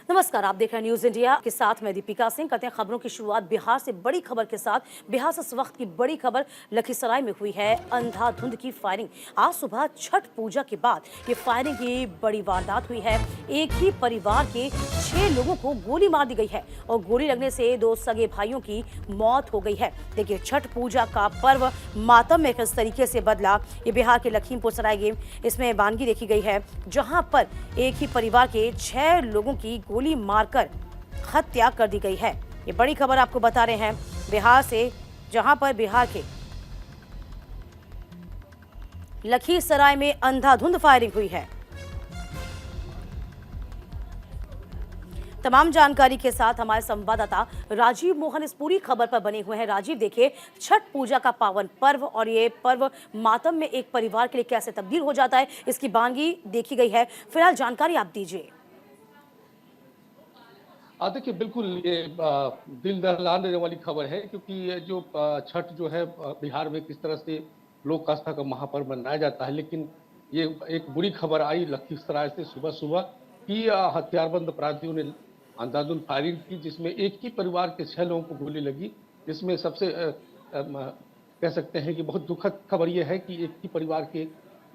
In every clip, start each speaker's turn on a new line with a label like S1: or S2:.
S1: नमस्कार, आप देख रहे हैं न्यूज इंडिया के साथ मैं दीपिका सिंह। करते हैं खबरों की शुरुआत बिहार से बड़ी खबर के साथ। बिहार से इस वक्त की बड़ी खबर लखीसराय में हुई है अंधाधुंध की फायरिंग। आज सुबह छठ पूजा के बाद ये फायरिंग की बड़ी वारदात हुई है। एक ही परिवार के 6 लोगों को गोली मार दी गई है और गोली लगने से 2 सगे भाइयों की मौत हो गई है। देखिए, छठ पूजा का पर्व मातम में किस तरीके से बदला, ये बिहार के लखीमपुर सराय के इसमें वानगी देखी गई है, जहां पर एक ही परिवार के 6 लोगों की गोली मारकर हत्या कर दी गई है। ये बड़ी खबर आपको बता रहे हैं बिहार से, जहां पर बिहार के लखीसराय में अंधाधुंध फायरिंग हुई है। तमाम जानकारी के साथ हमारे संवाददाता राजीव मोहन इस पूरी खबर पर बने हुए हैं। राजीव, देखिए, छठ पूजा का पावन पर्व और ये पर्व मातम में एक परिवार के लिए कैसे तब्दील हो जाता है, इसकी वानगी देखी गई है। फिलहाल जानकारी आप दीजिए।
S2: देखिए, बिल्कुल ये दिल दहलाने वाली खबर है, क्योंकि ये जो छठ जो है बिहार में किस तरह से लोक आस्था का महापर्व मनाया जाता है, लेकिन ये एक बुरी खबर आई लखीसराय से सुबह सुबह कि हथियारबंद अपराधियों ने अंधाधुंध फायरिंग की, जिसमें एक ही परिवार के 6 लोगों को गोली लगी। जिसमें सबसे कह सकते हैं कि बहुत दुखद खबर यह है कि एक ही परिवार के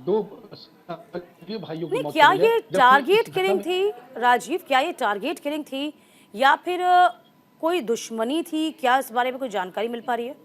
S2: 2 भाइयों की मौत
S1: क्या
S2: हुई है।
S1: ये टारगेट किलिंग थी राजीव? क्या ये टारगेट किलिंग थी या फिर कोई दुश्मनी थी? क्या इस बारे में कोई जानकारी मिल पा रही है?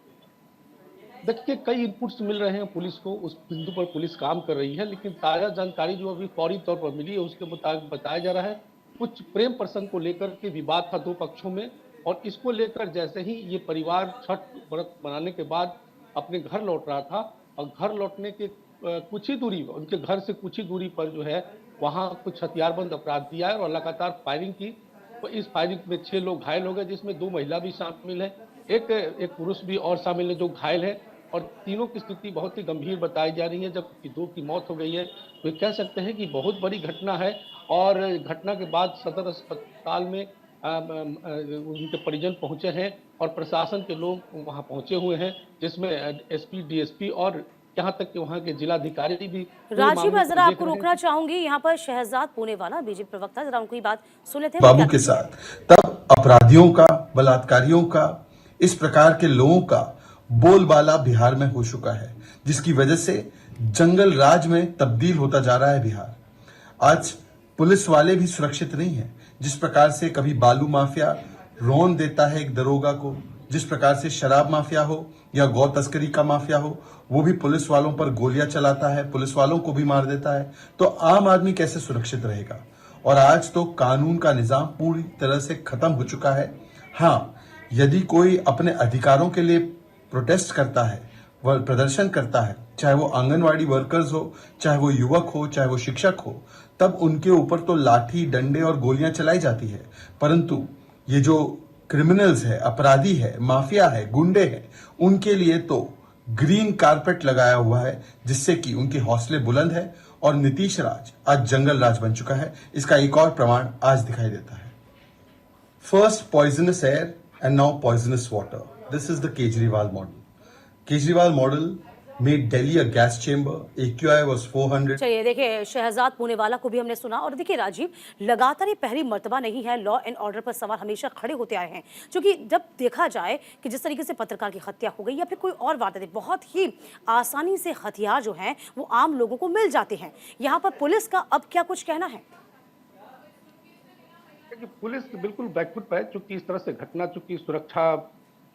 S2: देखिए, कई इनपुट्स मिल रहे हैं पुलिस को, उस बिंदु पर पुलिस काम कर रही है, लेकिन ताजा जानकारी जो अभी फौरी तौर पर मिली है उसके मुताबिक बताया जा रहा है कुछ प्रेम प्रसंग को लेकर के विवाद था 2 पक्षों में, और इसको लेकर जैसे ही ये परिवार छठ व्रत मनाने के बाद अपने घर लौट रहा था, और घर लौटने के कुछ ही दूरी, उनके घर से कुछ ही दूरी पर जो है वहाँ कुछ हथियारबंद अपराधी आए और लगातार फायरिंग की। तो इस फायरिंग में 6 लोग घायल हो गए, जिसमें 2 महिला भी शामिल है, एक पुरुष भी और शामिल है जो घायल है, और तीनों की स्थिति बहुत ही गंभीर बताई जा रही है, जबकि 2 की मौत हो गई है। तो कह सकते हैं कि बहुत बड़ी घटना है, और घटना के बाद सदर अस्पताल में उनके परिजन पहुंचे हैं और प्रशासन के लोग वहां पहुंचे हुए हैं, जिसमें एसपी, डीएसपी और यहाँ तक कि वहाँ के जिलाधिकारी भी
S1: राजीव, मैं जरा आपको रोकना चाहूंगी। यहाँ पर शहजाद पूनेवाला बीजेपी प्रवक्ता, जरा उनकी बात सुन लेते हैं
S3: बाबू के साथ। तब अपराधियों का, बलात्कारियों का, इस प्रकार के लोगों का बोलबाला बिहार में हो चुका है, जिसकी वजह से जंगल राज में तब्दील होता जा रहा है बिहार। आज पुलिस वाले भी सुरक्षित नहीं है। जिस प्रकार से कभी बालू माफिया रौन देता है एक दरोगा को, जिस प्रकार से शराब माफिया हो या गौ तस्करी का माफिया हो, वो भी पुलिस वालों पर गोलियां चलाता है, पुलिस वालों को भी मार देता है, तो आम आदमी कैसे सुरक्षित रहेगा? और आज तो कानून का निजाम पूरी तरह से खत्म हो चुका है। हाँ, यदि कोई अपने अधिकारों के लिए प्रोटेस्ट करता है, वह प्रदर्शन करता है, चाहे वो आंगनवाड़ी वर्कर्स हो, चाहे वो युवक हो, चाहे वो शिक्षक हो, तब उनके ऊपर तो लाठी, डंडे और गोलियां चलाई जाती है। परंतु ये जो क्रिमिनल्स है, अपराधी है, माफिया है, गुंडे हैं, उनके लिए तो ग्रीन कारपेट लगाया हुआ है, जिससे कि उनके हौसले बुलंद है, और नीतीश राज आज जंगल राज बन चुका है। इसका एक और प्रमाण आज दिखाई देता है। First poisonous air and now poisonous water. This is the Kejriwal model. Kejriwal model made Delhi a gas chamber. AQI was 400.
S1: चलिए, देखिए, शहजाद पूनेवाला को भी हमने सुना। और देखिए राजीव, लगातार ये पहली मर्तबा नहीं है, लॉ एंड ऑर्डर पर सवाल हमेशा खड़े होते आए हैं, क्योंकि जब देखा जाए कि जिस तरीके से पत्रकार की हत्या हो गई या फिर कोई और वारदात, बहुत ही आसानी से हथियार जो हैं वो आम लोगों को मिल जाते हैं। यहाँ पर पुलिस का अब क्या कुछ कहना है?
S2: पुलिस बिल्कुल बैकफुट पर है, चूंकि इस तरह से घटना, चूंकि सुरक्षा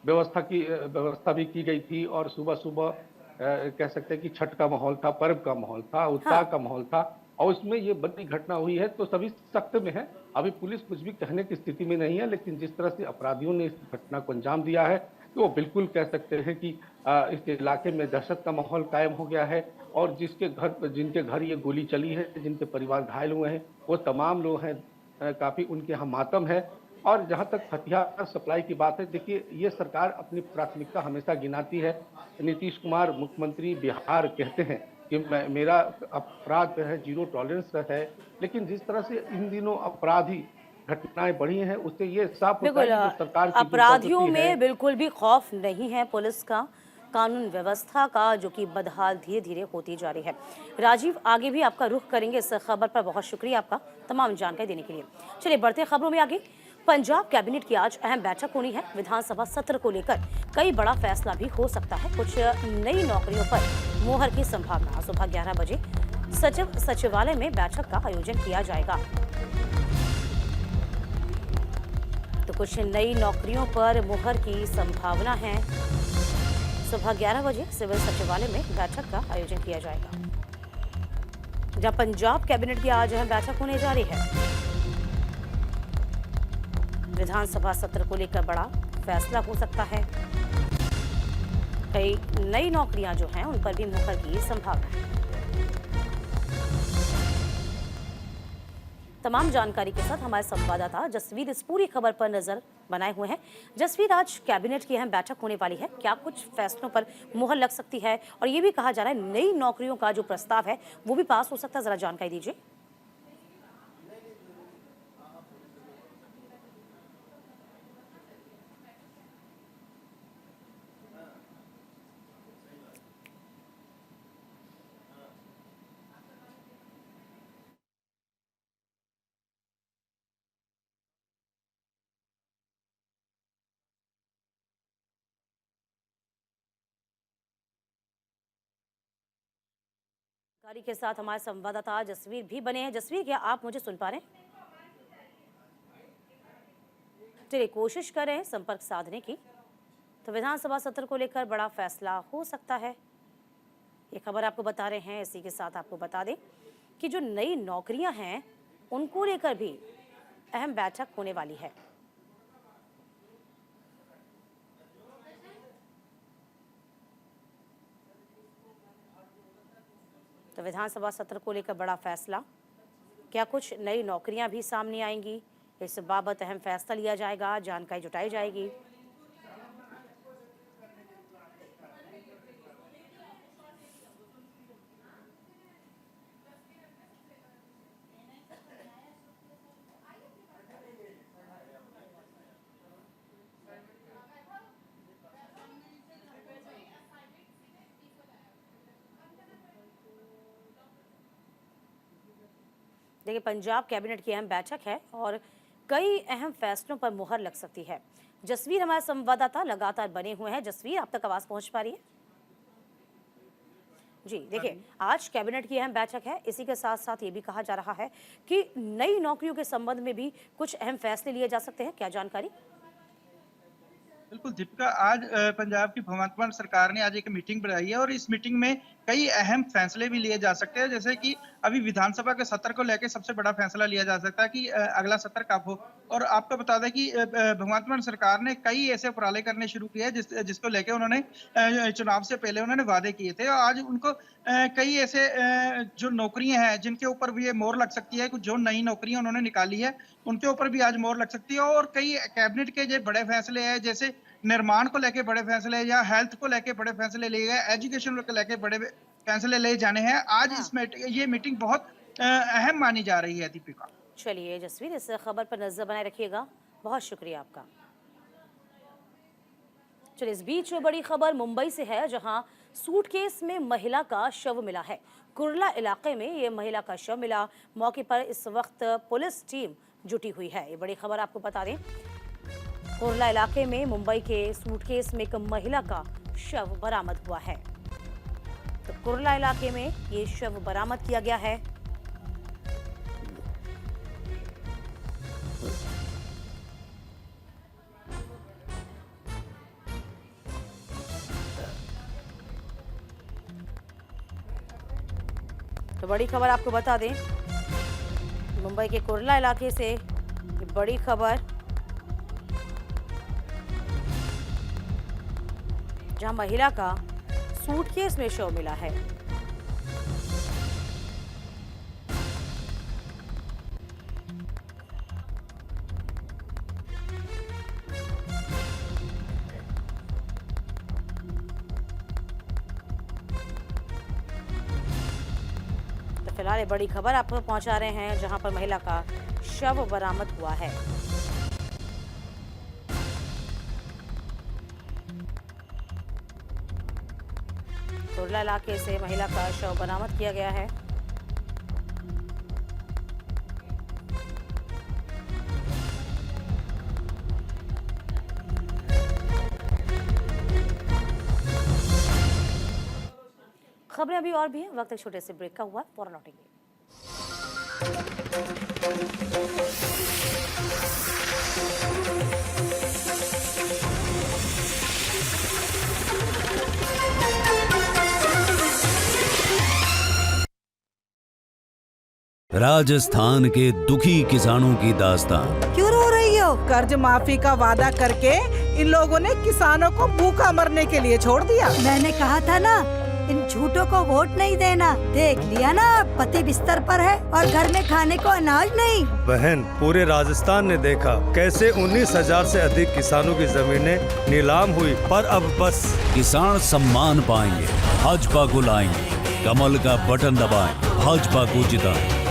S2: व्यवस्था भी की गई थी, और सुबह सुबह कह सकते हैं कि छठ का माहौल था, पर्व का माहौल था, उत्साह का माहौल था, और उसमें ये बड़ी घटना हुई है, तो सभी सख्त में है। अभी पुलिस कुछ भी कहने की स्थिति में नहीं है, लेकिन जिस तरह से अपराधियों ने इस घटना को अंजाम दिया है, तो वो बिल्कुल कह सकते हैं कि इस इलाके में दहशत का माहौल कायम हो गया है, और जिनके घर ये गोली चली है, जिनके परिवार घायल हुए हैं, वो तमाम लोग हैं, काफी उनके यहाँ मातम है। और जहां तक हथियार सप्लाई की बात है, देखिए, ये सरकार अपनी प्राथमिकता हमेशा गिनाती है। नीतीश कुमार मुख्यमंत्री बिहार कहते हैं कि मेरा अपराध है, 0 टॉलरेंस है, लेकिन जिस तरह से इन दिनों अपराधी घटनाएं बढ़ी हैं, उससे ये साफ होता है कि सरकार की
S1: अपराधियों में बिल्कुल भी खौफ नहीं है पुलिस का। कानून व्यवस्था का, जो कि बदहाल धीरे धीरे होती जा रही है। राजीव, आगे भी आपका रुख करेंगे इस खबर पर। बहुत शुक्रिया आपका तमाम जानकारी देने के लिए। चलिए बढ़ते हैं खबरों में आगे। पंजाब कैबिनेट की आज अहम बैठक होनी है। विधानसभा सत्र को लेकर कई बड़ा फैसला भी हो सकता है। कुछ नई नौकरियों पर मोहर की संभावना। सुबह 11 बजे सचिव सचिवालय में बैठक का आयोजन किया जाएगा। तो कुछ नई नौकरियों पर मुहर की संभावना है। सुबह 11 बजे सिविल सचिवालय में बैठक का आयोजन किया जाएगा, जहां पंजाब कैबिनेट की आज अहम बैठक होने जा रही है। विधानसभा सत्र को लेकर बड़ा फैसला हो सकता है। कई नई नौकरियां जो हैं उन पर भी मुहर की संभावना है। तमाम जानकारी के साथ हमारे संवाददाता जसवीर इस पूरी खबर पर नजर बनाए हुए हैं। जसवीर, आज कैबिनेट की अहम बैठक होने वाली है, क्या कुछ फैसलों पर मुहर लग सकती है? और ये भी कहा जा रहा है नई नौकरियों का जो प्रस्ताव है वो भी पास हो सकता है, जरा जानकारी दीजिए। जानकारी के साथ हमारे संवाददाता जसवीर भी बने हैं। जसवीर, क्या आप मुझे सुन पा रहे हैं? चलिए कोशिश कर रहे हैं संपर्क साधने की। तो विधानसभा सत्र को लेकर बड़ा फैसला हो सकता है, ये खबर आपको बता रहे हैं। इसी के साथ आपको बता दें कि जो नई नौकरियां हैं उनको लेकर भी अहम बैठक होने वाली है। तो विधानसभा सत्र को लेकर बड़ा फैसला, क्या कुछ नई नौकरियां भी सामने आएंगी, इस बाबत अहम फैसला लिया जाएगा, जानकारी जुटाई जाएगी। देखिए, पंजाब कैबिनेट की अहम बैठक है और कई अहम फैसलों पर मुहर लग सकती है। जसवीर हमारे संवाददाता लगातार बने हुए हैं। जसवीर, आप तक आवाज पहुंच पा रही है? जी, देखिए आज कैबिनेट की अहम बैठक है। इसी के साथ साथ ये भी कहा जा रहा है कि नई नौकरियों के संबंध में भी कुछ अहम फैसले लिए जा सकते हैं, क्या जानकारी?
S4: बिल्कुल दीपिका, आज पंजाब की भगवंत मान सरकार ने आज एक मीटिंग बुलाई है और इस मीटिंग में कई अहम फैसले भी लिए जा सकते हैं। जैसे कि अभी विधानसभा के सत्र को लेकर सबसे बड़ा फैसला लिया जा सकता है कि अगला सत्र कब हो। और आपको बता दें कि भगवंत मान सरकार ने कई ऐसे उपराले करने शुरू किए जिसको लेकर उन्होंने चुनाव से पहले उन्होंने वादे किए थे। और आज उनको कई ऐसे जो नौकरियां हैं जिनके ऊपर भी ये मोहर लग सकती है, कुछ जो नई नौकरियां उन्होंने निकाली है उनके ऊपर भी आज मोहर लग सकती है। और कई कैबिनेट के जो बड़े फैसले हैं, जैसे निर्माण को लेके बड़े फैसले या हेल्थ को लेके बड़े फैसले लिए गए, एजुकेशन को लेके बड़े फैसले ले जाने हैं। आज ये मीटिंग बहुत अहम मानी जा रही है दीपिका।
S1: चलिए जसवीर, इस खबर पर नजर बनाए रखिएगा, बहुत शुक्रिया आपका। चलिए इस बीच बड़ी खबर मुंबई से है, जहां सूटकेस में महिला का शव मिला है। कुर्ला इलाके में ये महिला का शव मिला। मौके पर इस वक्त पुलिस टीम जुटी हुई है। ये बड़ी खबर आपको बता दें, कुर्ला इलाके में मुंबई के सूटकेस में एक महिला का शव बरामद हुआ है। तो कुर्ला इलाके में ये शव बरामद किया गया है। तो बड़ी खबर आपको बता दें, मुंबई के कुर्ला इलाके से ये बड़ी खबर, जहां महिला का सूटकेस में शव मिला है। तो फिलहाल ये बड़ी खबर आपको पहुंचा रहे हैं, जहां पर महिला का शव बरामद हुआ है। कुरला इलाके से महिला का शव बरामद किया गया है। खबरें अभी और भी हैं, वक्त एक छोटे से ब्रेक का हुआ, फौरन लौटेंगे।
S5: राजस्थान के दुखी किसानों की दास्तान।
S6: क्यों रो रही हो?
S7: कर्ज माफी का वादा करके इन लोगों ने किसानों को भूखा मरने के लिए छोड़ दिया।
S6: मैंने कहा था ना, इन झूठों को वोट नहीं देना। देख लिया ना, पति बिस्तर पर है और घर में खाने को अनाज नहीं।
S8: बहन, पूरे राजस्थान ने देखा कैसे 19,000 से अधिक किसानों की जमीनें नीलाम हुई, पर अब बस।
S5: किसान सम्मान पाएंगे, भाजपा को लाएंगे, कमल का बटन दबाएं, भाजपा को जिताएं।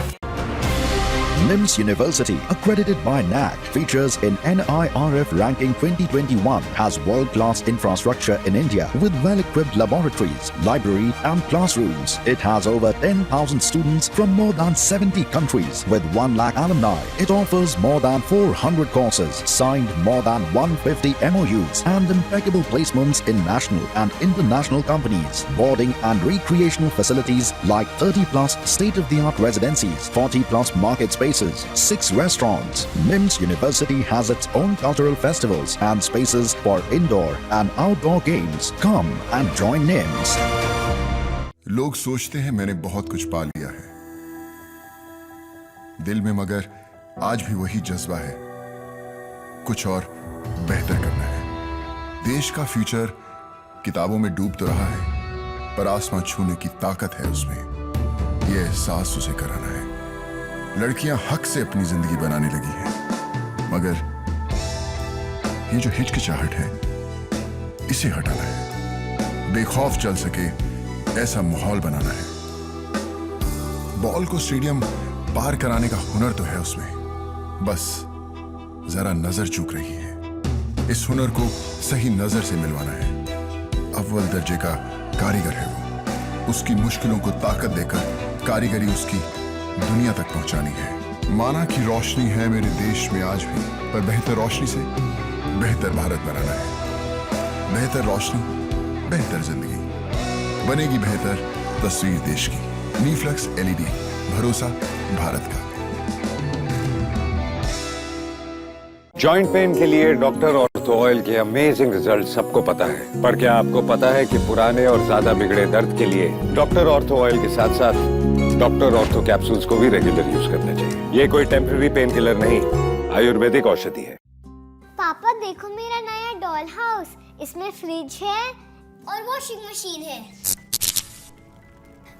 S9: NIMS University, accredited by NAC, features in NIRF ranking 2021, has world-class infrastructure in India with well-equipped laboratories, library and classrooms. It has over 10,000 students from more than 70 countries with 1 lakh alumni. It offers more than 400 courses, signed more than 150 MOUs and impeccable placements in national and international companies. Boarding and recreational facilities like 30 plus state-of-the-art residencies, 40 plus market spaces, 6 restaurants. NIMS University has its own cultural festivals and spaces for indoor and outdoor games. Come and join NIMS.
S10: लोग सोचते हैं मैंने बहुत कुछ पा लिया है दिल में, मगर आज भी वही जज्बा है, कुछ और बेहतर करना है। देश का फ्यूचर किताबों में डूब तो रहा है, पर आसमां छूने की ताकत है उसमें, यह एहसास उसे कराना है। लड़कियां हक से अपनी जिंदगी बनाने लगी हैं, मगर ये जो हिचकिचाहट है इसे हटाना है। बेखौफ चल सके ऐसा माहौल बनाना है। बॉल को स्टेडियम पार कराने का हुनर तो है उसमें, बस जरा नजर चूक रही है। इस हुनर को सही नजर से मिलवाना है। अव्वल दर्जे का कारीगर है वो, उसकी मुश्किलों को ताकत देकर कारीगरी उसकी दुनिया तक पहुंचानी है। माना कि रोशनी है मेरे देश में आज भी, पर बेहतर रोशनी से बेहतर भारत बनाना है। बेहतर रोशनी, बेहतर जिंदगी, बनेगी बेहतर तस्वीर देश की। नीफ्लक्स LED, भरोसा भारत का।
S11: जॉइंट पेन के लिए डॉक्टर ऑर्थो ऑयल के अमेजिंग रिजल्ट सबको पता है, पर क्या आपको पता है कि पुराने और ज्यादा बिगड़े दर्द के लिए डॉक्टर ऑर्थो ऑयल के साथ साथ डॉक्टर ऑर्थो कैप्सूल्स को भी रेगुलर यूज करना चाहिए। ये कोई टेम्पररी पेन किलर नहीं, आयुर्वेदिक औषधि है।
S12: पापा देखो मेरा नया डॉल हाउस, इसमें फ्रिज है और वॉशिंग मशीन है।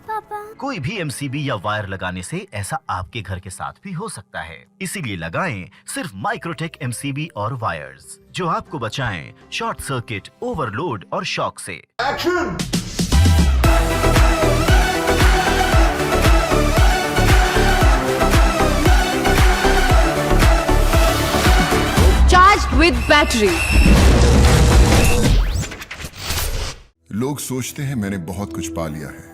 S12: पापा,
S13: कोई भी MCB या वायर लगाने से ऐसा आपके घर के साथ भी हो सकता है, इसीलिए लगाएं सिर्फ माइक्रोटेक MCB और वायर्स, जो आपको बचाएं शॉर्ट सर्किट, ओवरलोड और शॉक से। एक्शन!
S14: Charged with battery.
S10: लोग सोचते हैं मैंने बहुत कुछ पा लिया है।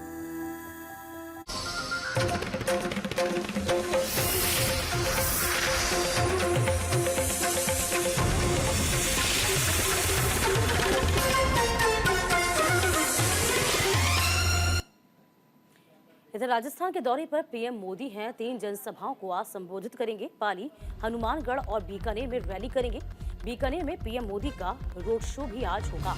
S1: इधर राजस्थान के दौरे पर पीएम मोदी हैं, 3 जनसभाओं को आज संबोधित करेंगे। पाली, हनुमानगढ़ और बीकानेर में रैली करेंगे। बीकानेर में पीएम मोदी का रोड शो भी आज होगा।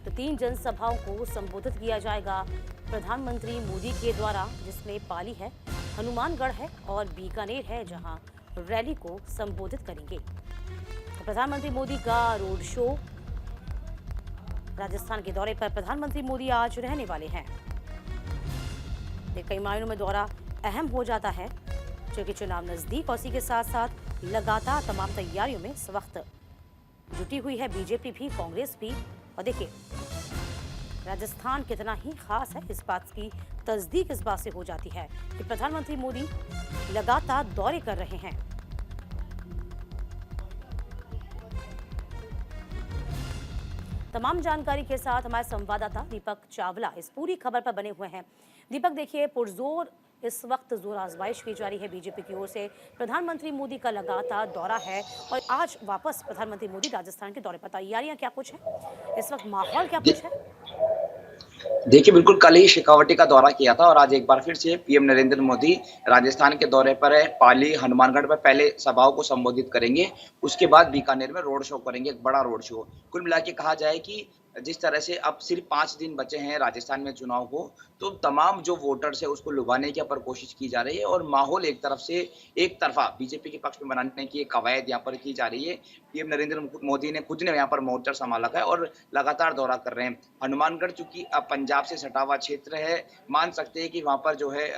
S1: तो 3 जनसभाओं को संबोधित किया जाएगा प्रधानमंत्री मोदी के द्वारा, जिसमें पाली है, हनुमानगढ़ है और बीकानेर है, जहां रैली को संबोधित करेंगे। तो प्रधानमंत्री मोदी का रोड शो, राजस्थान के दौरे पर प्रधानमंत्री मोदी आज रहने वाले हैं। कई मायनों में दौरा अहम हो जाता है, क्योंकि चुनाव नजदीक और इसी के साथ साथ लगातार तमाम तैयारियों में इस वक्त जुटी हुई है बीजेपी भी, कांग्रेस भी। और देखिए राजस्थान कितना ही खास है, इस बात की तस्दीक इस बात से हो जाती है कि प्रधानमंत्री मोदी लगातार दौरे कर रहे हैं। तमाम जानकारी के साथ हमारे संवाददाता दीपक चावला इस पूरी खबर पर बने हुए हैं। दीपक, देखिए, पुरजोर इस वक्त जोर आजमाइश की जा रही है बीजेपी की ओर से। प्रधानमंत्री मोदी का लगातार दौरा है और आज वापस प्रधानमंत्री मोदी राजस्थान के दौरे पर। तैयारियां क्या कुछ है इस वक्त, माहौल क्या कुछ है?
S14: देखिए, बिल्कुल कल ही शेखावटी का दौरा किया था और आज एक बार फिर से पीएम नरेंद्र मोदी राजस्थान के दौरे पर है। पाली, हनुमानगढ़ में पहले सभाओं को संबोधित करेंगे, उसके बाद बीकानेर में रोड शो करेंगे, एक बड़ा रोड शो। कुल मिला के कहा जाए कि जिस तरह से अब सिर्फ 5 दिन बचे हैं राजस्थान में चुनाव को, तो तमाम जो वोटर्स है उसको लुभाने की पर कोशिश की जा रही है और माहौल एक तरफ से एक तरफा बीजेपी के पक्ष में बनाने की एक कवायद यहाँ पर की जा रही है। पीएम नरेंद्र मोदी ने खुद ने यहाँ पर मोर्चा संभाला है और लगातार दौरा कर रहे हैं। हनुमानगढ़ चूंकि पंजाब से सटा हुआ क्षेत्र है, मान सकते हैं कि वहाँ पर जो है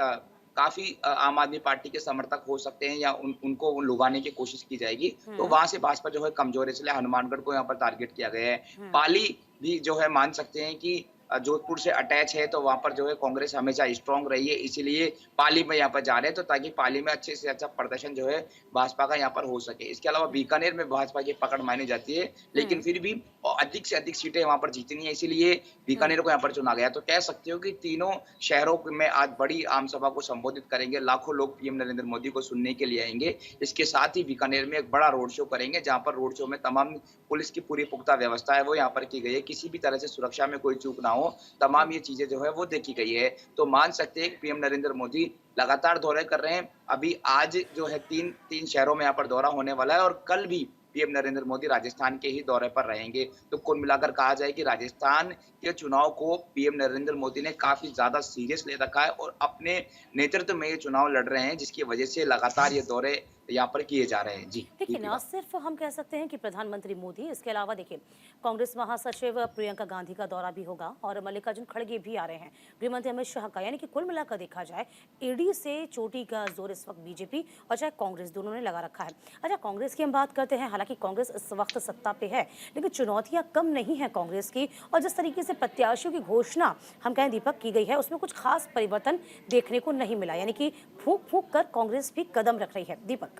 S14: काफी आम आदमी पार्टी के समर्थक हो सकते हैं या उनको लुभाने की कोशिश की जाएगी, तो वहां से भाजपा जो है कमजोर है, इसलिए हनुमानगढ़ को यहाँ पर टारगेट किया गया है। पाली भी जो है मान सकते हैं कि जोधपुर से अटैच है, तो वहां पर जो है कांग्रेस हमेशा स्ट्रांग रही है, इसीलिए पाली में यहाँ पर जा रहे हैं, तो ताकि पाली में अच्छे से अच्छा प्रदर्शन जो है भाजपा का यहाँ पर हो सके। इसके अलावा बीकानेर में भाजपा की पकड़ मानी जाती है, लेकिन फिर भी अधिक से अधिक सीटें वहां पर जीतनी है, इसीलिए बीकानेर को यहाँ पर चुना गया। तो कह सकते हो कि तीनों शहरों में आज बड़ी आम सभा को संबोधित करेंगे, लाखों लोग पीएम नरेंद्र मोदी को सुनने के लिए आएंगे। इसके साथ ही बीकानेर में एक बड़ा रोड शो करेंगे, जहाँ पर रोड शो में तमाम पुलिस की पूरी पुख्ता व्यवस्था है वो यहाँ पर की गई है, किसी भी तरह से सुरक्षा में कोई चूक ना हो, तमाम ये चीजें जो है वो देखी गई है। तो मान सकते हैं कि पीएम नरेंद्र मोदी लगातार दौरे कर रहे हैं। अभी आज जो है तीन शहरों में यहाँ पर दौरा होने वाला है और कल भी पीएम नरेंद्र मोदी राजस्थान के ही दौरे पर रहेंगे। तो कुल मिलाकर कहा जाए कि राजस्थान के चुनाव को पीएम नरेंद्र मोदी ने काफी ज्यादा सीरियस ले रखा है और अपने नेतृत्व में ये चुनाव लड़ रहे हैं, जिसकी वजह से लगातार ये दौरे यहाँ पर किए जा रहे हैं। जी
S1: देखिए, न सिर्फ हम कह सकते हैं कि प्रधानमंत्री मोदी, इसके अलावा देखिए कांग्रेस महासचिव प्रियंका गांधी का दौरा भी होगा और मल्लिकार्जुन खड़गे भी आ रहे हैं, गृहमंत्री अमित शाह का। यानी कि कुल मिलाकर देखा जाए ईडी से चोटी का जोर इस वक्त बीजेपी और चाहे कांग्रेस दोनों ने लगा रखा है। अच्छा, कांग्रेस की हम बात करते हैं। हालांकि कांग्रेस इस वक्त सत्ता पे है, लेकिन चुनौतियां कम नहीं है कांग्रेस की, और जिस तरीके से प्रत्याशियों की घोषणा हम कहें दीपक की गई है, उसमें कुछ खास परिवर्तन देखने को नहीं मिला। यानी कि फूंक फूंक कर कांग्रेस भी कदम रख रही है। दीपक,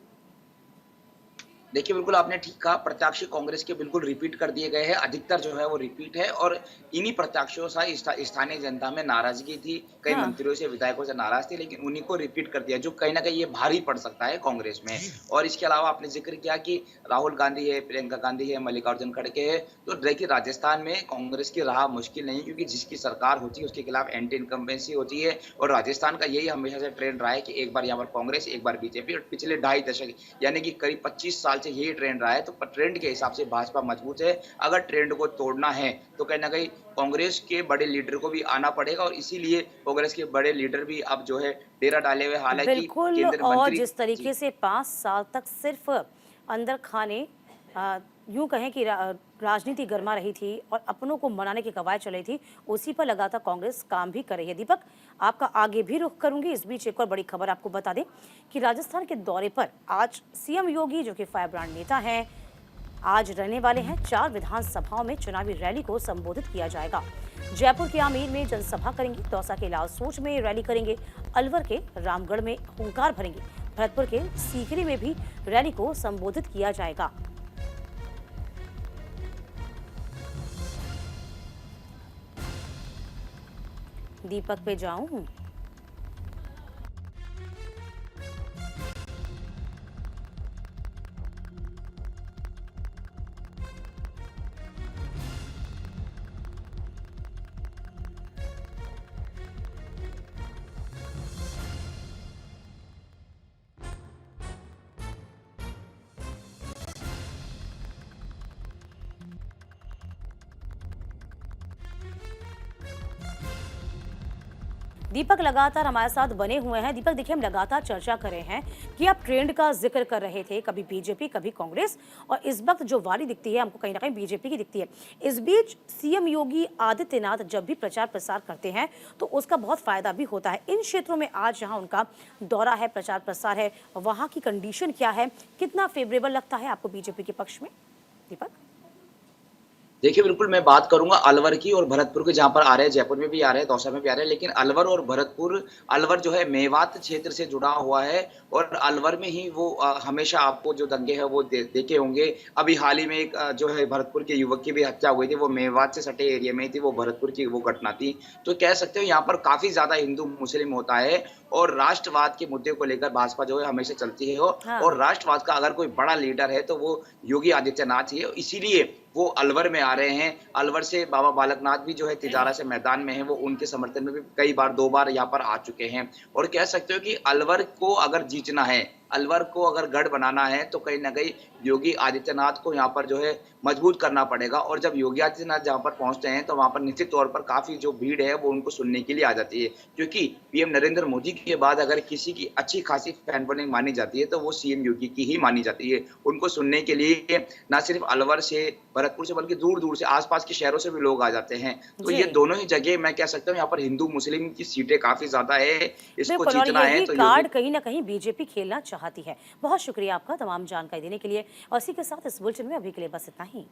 S14: देखिए, बिल्कुल आपने ठीक कहा, प्रत्याशी कांग्रेस के बिल्कुल रिपीट कर दिए गए हैं, अधिकतर जो है वो रिपीट है और इन्हीं प्रत्याशियों से स्थानीय जनता में नाराजगी थी, कई मंत्रियों से, विधायकों से नाराज थे, लेकिन उन्हीं को रिपीट कर दिया, जो कहीं ना कहीं ये भारी पड़ सकता है कांग्रेस में। और इसके अलावा आपने जिक्र किया कि राहुल गांधी है, प्रियंका गांधी है, मल्लिकार्जुन खड़गे है, तो देखिए राजस्थान में कांग्रेस की राह मुश्किल नहीं, क्योंकि जिसकी सरकार होती है उसके खिलाफ एंटी इनकम्बेंसी होती है और राजस्थान का यही हमेशा से ट्रेंड रहा है कि एक बार यहाँ पर कांग्रेस, एक बार बीजेपी, और पिछले 2.5 दशक यानी कि करीब 25 साल से यही ट्रेंड रहा है। तो ट्रेंड के हिसाब से भाजपा मजबूत है, अगर ट्रेंड को तोड़ना है तो कहीं ना कहीं कांग्रेस के बड़े लीडर को भी आना पड़ेगा और इसीलिए कांग्रेस के बड़े लीडर भी अब जो है डेरा डाले हुए। हालांकि
S1: बिल्कुल, और जिस तरीके से 5 साल तक सिर्फ अंदर खाने यूं कहें कि राजनीति गर्मा रही थी और अपनों को मनाने की कवायद चल रही थी, उसी पर लगातार कांग्रेस काम भी कर रही है। दीपक, आपका आगे भी रुख करूंगी। इस बीच एक और बड़ी खबर आपको बता दें कि राजस्थान के दौरे पर आज सीएम योगी, जो कि फायर ब्रांड नेता हैं, आज रहने वाले हैं। 4 विधानसभाओं में चुनावी रैली को संबोधित किया जाएगा। जयपुर के आमेर में जनसभा करेंगे, दौसा के लालसोच में रैली करेंगे, अलवर के रामगढ़ में हुंकार भरेंगे, भरतपुर के सीकरी में भी रैली को संबोधित किया जाएगा। दीपक पे जाऊं? दीपक लगातार हमारे साथ बने हुए हैं। दीपक, देखिए, हम लगातार चर्चा कर रहे हैं कि आप ट्रेंड का जिक्र कर रहे थे, कभी बीजेपी कभी कांग्रेस, और इस वक्त जो वारी दिखती है हमको कहीं ना कहीं बीजेपी की दिखती है। इस बीच सीएम योगी आदित्यनाथ जब भी प्रचार प्रसार करते हैं तो उसका बहुत फायदा भी होता है। इन क्षेत्रों में आज जहाँ उनका दौरा है, प्रचार प्रसार है, वहाँ की कंडीशन क्या है, कितना फेवरेबल लगता है आपको बीजेपी के पक्ष में? दीपक,
S14: देखिए बिल्कुल मैं बात करूंगा अलवर की और भरतपुर के, जहाँ पर आ रहे हैं, जयपुर में भी आ रहे हैं, दौसा में भी आ रहे हैं, लेकिन अलवर और भरतपुर, अलवर जो है मेवात क्षेत्र से जुड़ा हुआ है और अलवर में ही वो हमेशा आपको जो दंगे हैं वो देखे होंगे। अभी हाल ही में एक जो है भरतपुर के युवक की भी हत्या हुई थी, वो मेवात से सटे एरिया में थी, वो भरतपुर की वो घटना थी। तो कह सकते हो यहाँ पर काफी ज्यादा हिंदू मुस्लिम होता है और राष्ट्रवाद के मुद्दे को लेकर भाजपा जो है हमेशा चलती है और राष्ट्रवाद का अगर कोई बड़ा लीडर है तो वो योगी आदित्यनाथ ही है। इसीलिए वो अलवर में आ रहे हैं। अलवर से बाबा बालकनाथ भी जो है तिजारा से मैदान में है, वो उनके समर्थन में भी कई बार 2 बार यहाँ पर आ चुके हैं। और कह सकते हो कि अलवर को अगर जीतना है, अलवर को अगर गढ़ बनाना है तो कहीं ना कहीं योगी आदित्यनाथ को यहाँ पर जो है मजबूत करना पड़ेगा। और जब योगी आदित्यनाथ जहाँ पर पहुंचते हैं तो वहाँ पर निश्चित तौर पर काफी जो भीड़ है वो उनको सुनने के लिए आ जाती है, क्योंकि पीएम नरेंद्र मोदी के बाद अगर किसी की अच्छी खासी फैन फॉलोइंग मानी जाती है तो वो सीएम योगी की ही मानी जाती है। उनको सुनने के लिए न सिर्फ अलवर से, भरतपुर से, बल्कि दूर दूर से, आसपास के शहरों से भी लोग आ जाते हैं। तो ये दोनों ही जगह मैं कह सकता हूँ यहाँ पर हिंदू मुस्लिम की सीटें काफी ज्यादा है, इसको जीतना है तो
S1: कार्ड कहीं ना कहीं बीजेपी खेलना चाहती है। बहुत शुक्रिया आपका तमाम जानकारी देने के लिए और इसी के साथ इस बुलेटिन में अभी के लिए बस इतना ही।